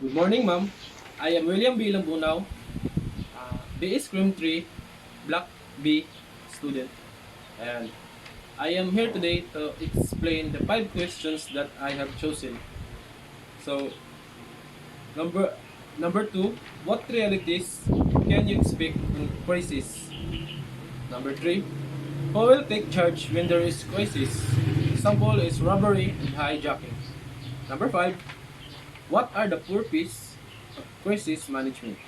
Good morning, ma'am. I am William B. Lambunaw, BS Crim 3, Block B student, and I am here today to explain the 5 questions that I have chosen. So, number number 2, what realities can you expect in crisis? Number 3, who will take charge when there is crisis? Example is robbery and hijacking. Number 5, what are the purpose of crisis management?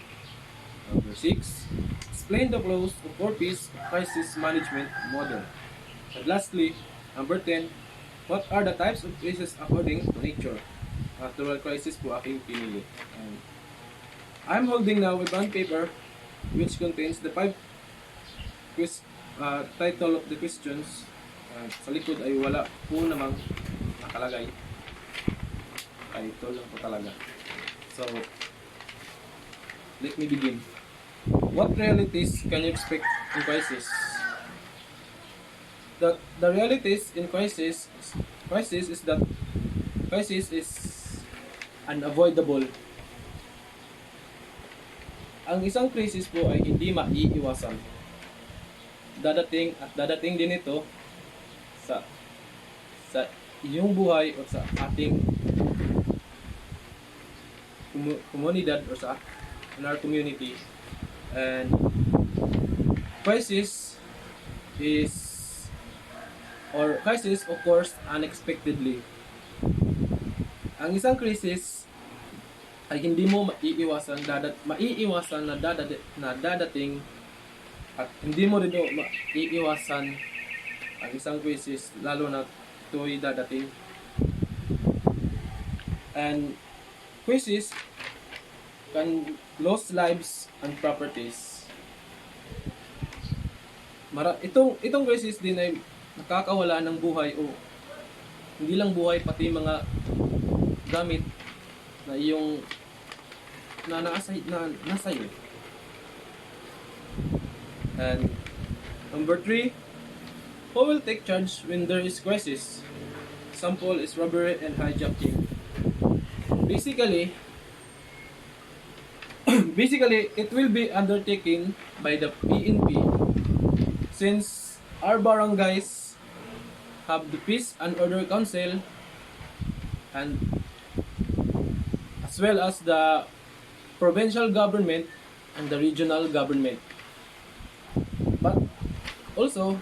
Number 6, explain the flows of 4 P's crisis management model. And lastly, number 10, what are the types of crisis according to nature? Natural crisis po aking pinili. And I'm holding now a bond paper which contains the 5 title of the questions. Sa likod ay wala po namang nakalagay. Title lang po talaga. So, let me begin. What realities can you expect in crisis? The realities in crisis is that crisis is unavoidable. Ang isang crisis po ay hindi maiiwasan. Dadating din ito sa iyong buhay o sa ating komunidad o sa in our community. And crisis occurs unexpectedly. Ang isang crisis ay hindi mo maiiwasan na dadating at hindi mo rin maiiwasan ang isang crisis lalo na ito'y dadating. And crisis can lose lives and properties. Itong crisis din ay nakakawala ng buhay o hindi lang buhay pati mga gamit na iyong nasa iyo. And number 3, who will take charge when there is crisis? Example is robbery and hijacking. Basically, it will be undertaken by the PNP since our barangays have the Peace and Order Council and as well as the provincial government and the regional government. But also,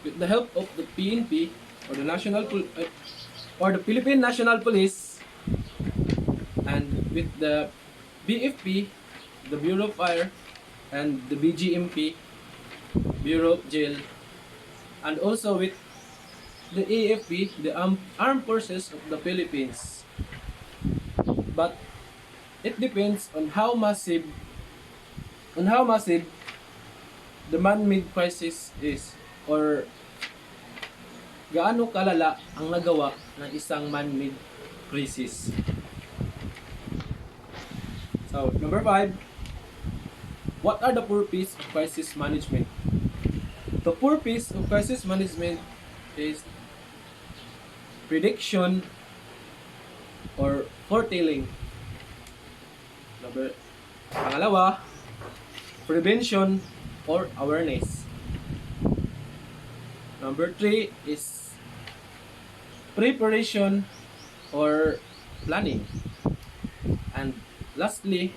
with the help of the PNP or the Philippine National Police and with the BFP, the Bureau of Fire, and the BGMP, Bureau of Jail, and also with the AFP, the Armed Forces of the Philippines. But it depends on how massive the man-made crisis is or gaano kalala ang nagawa ng isang man-made crisis. So, number 5, what are the purpose of crisis management? The purpose of crisis management is prediction or foretelling. Pangalawa, prevention or awareness. Number 3 is preparation or planning. And lastly,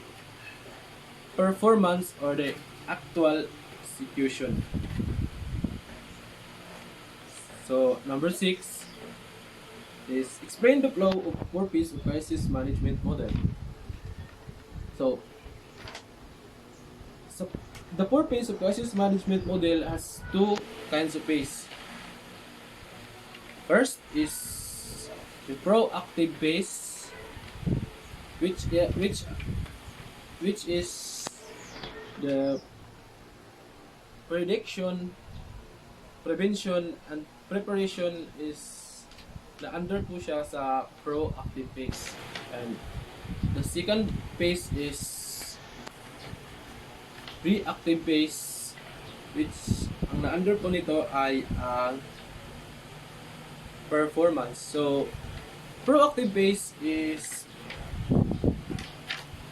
performance or the actual execution. So, number 6 is explain the flow of 4 P's of crisis management model. So the 4 P's of crisis management model has 2 kinds of phase. First is the proactive phase, which is the prediction, prevention, and preparation is the under po siya sa proactive phase. And the second phase is reactive phase, which ang na-under po nito ay ang performance. So, proactive phase is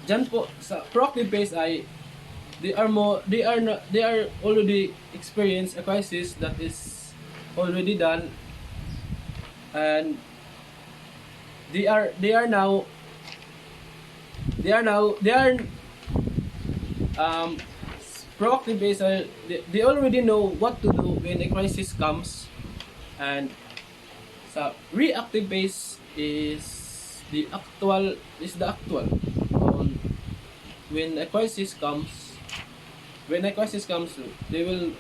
Diyan po sa proactive phase ay they are already experienced a crisis that is already done, and they are now they are um proactive phase are they already know what to do when a crisis comes, and sa reactive phase is the actual on when a crisis comes. When a crisis comes, they will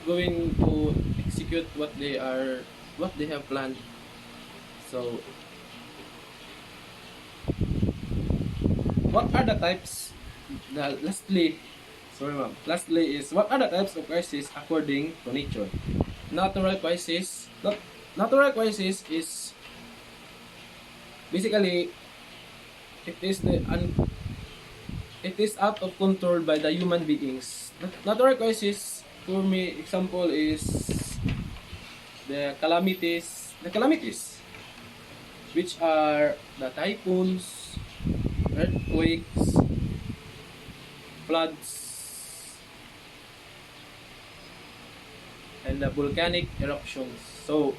going to execute what they have planned. So what are the types? Lastly is what are the types of crisis according to nature? Natural crisis. Natural crisis is basically it is it is out of control by the human beings. Natural crisis for me example is the calamities which are the typhoons, earthquakes, floods, and the volcanic eruptions. So,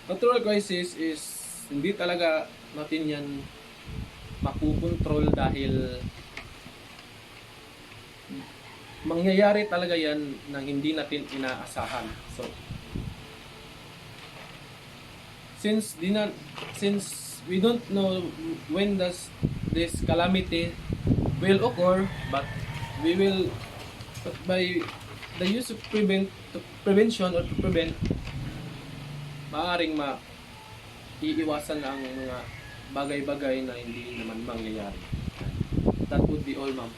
natural crisis is hindi talaga natin yan makukontrol dahil mangyayari talaga yan na hindi natin inaasahan. So, since we don't know when does this calamity will occur, but we will by the use of prevention or to prevent, maaaring iiwasan ang mga bagay-bagay na hindi naman mangyayari. That would be all, ma'am.